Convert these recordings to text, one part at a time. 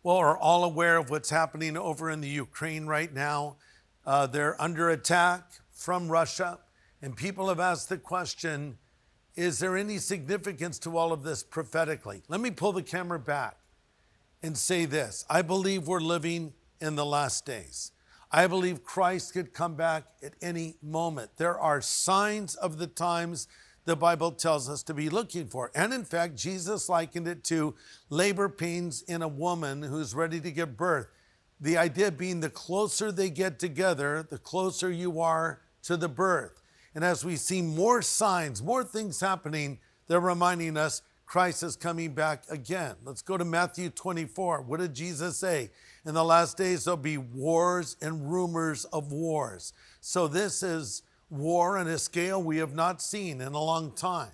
Well, are all aware of what's happening over in the Ukraine right now. They're under attack from Russia, and people have asked the question, is there any significance to all of this prophetically? Let me pull the camera back and say this. I believe we're living in the last days. I believe Christ could come back at any moment. There are signs of the times the Bible tells us to be looking for. And in fact, Jesus likened it to labor pains in a woman who's ready to give birth. The idea being the closer they get together, the closer you are to the birth. And as we see more signs, more things happening, they're reminding us Christ is coming back again. Let's go to Matthew 24. What did Jesus say? In the last days, there'll be wars and rumors of wars. So this is war on a scale we have not seen in a long time.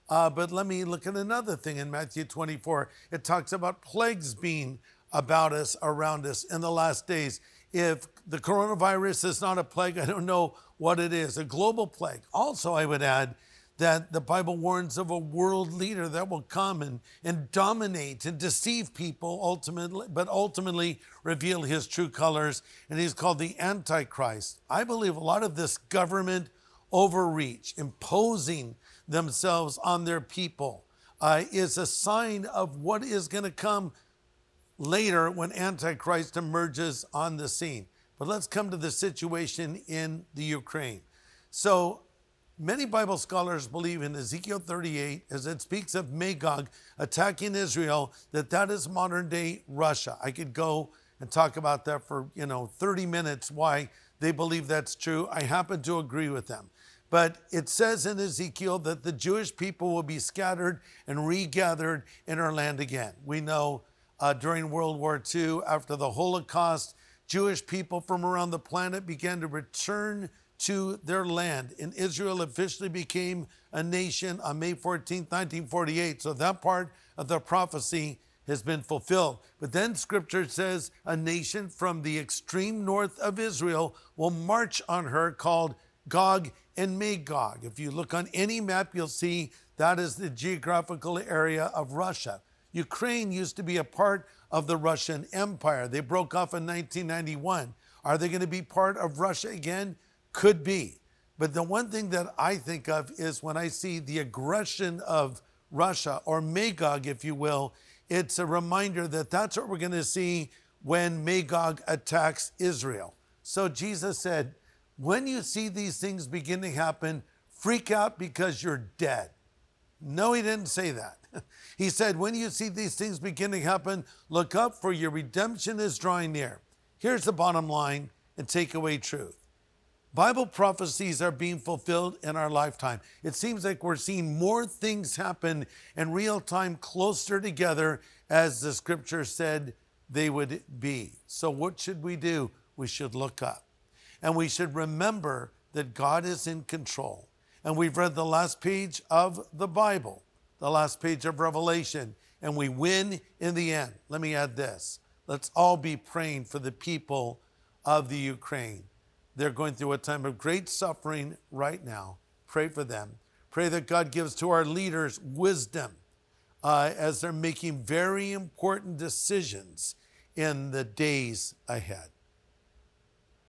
But let me look at another thing in Matthew 24. It talks about plagues being about us, around us in the last days. If the coronavirus is not a plague, I don't know what it is, a global plague. Also, I would add that the Bible warns of a world leader that will come and dominate and deceive people ultimately, but ultimately reveal his true colors, and he's called the Antichrist. I believe a lot of this government overreach, imposing themselves on their people, is a sign of what is going to come later when Antichrist emerges on the scene. But let's come to the situation in the Ukraine. So many Bible scholars believe in Ezekiel 38, as it speaks of Magog attacking Israel, that is modern day Russia. I could go and talk about that for 30 minutes, why they believe that's true. I happen to agree with them. But it says in Ezekiel that the Jewish people will be scattered and regathered in our land again. We know during World War II, after the Holocaust, Jewish people from around the planet began to return to their land, and Israel officially became a nation on May 14th, 1948. So that part of the prophecy has been fulfilled. But then scripture says a nation from the extreme north of Israel will march on her, called Gog and Magog. If you look on any map, you'll see that is the geographical area of Russia. Ukraine used to be a part of the Russian Empire. They broke off in 1991. Are they going to be part of Russia again? Could be. But the one thing that I think of is when I see the aggression of Russia, or Magog, if you will, it's a reminder that that's what we're going to see when Magog attacks Israel. So Jesus said, when you see these things begin to happen, freak out because you're dead. No, he didn't say that. He said, when you see these things begin to happen, look up, for your redemption is drawing near. Here's the bottom line and takeaway truth. Bible prophecies are being fulfilled in our lifetime. It seems like we're seeing more things happen in real time, closer together, as the scripture said they would be. So what should we do? We should look up. And we should remember that God is in control. And we've read the last page of the Bible, the last page of Revelation, and we win in the end. Let me add this. Let's all be praying for the people of the Ukraine. They're going through a time of great suffering right now. Pray for them. Pray that God gives to our leaders wisdom as they're making very important decisions in the days ahead.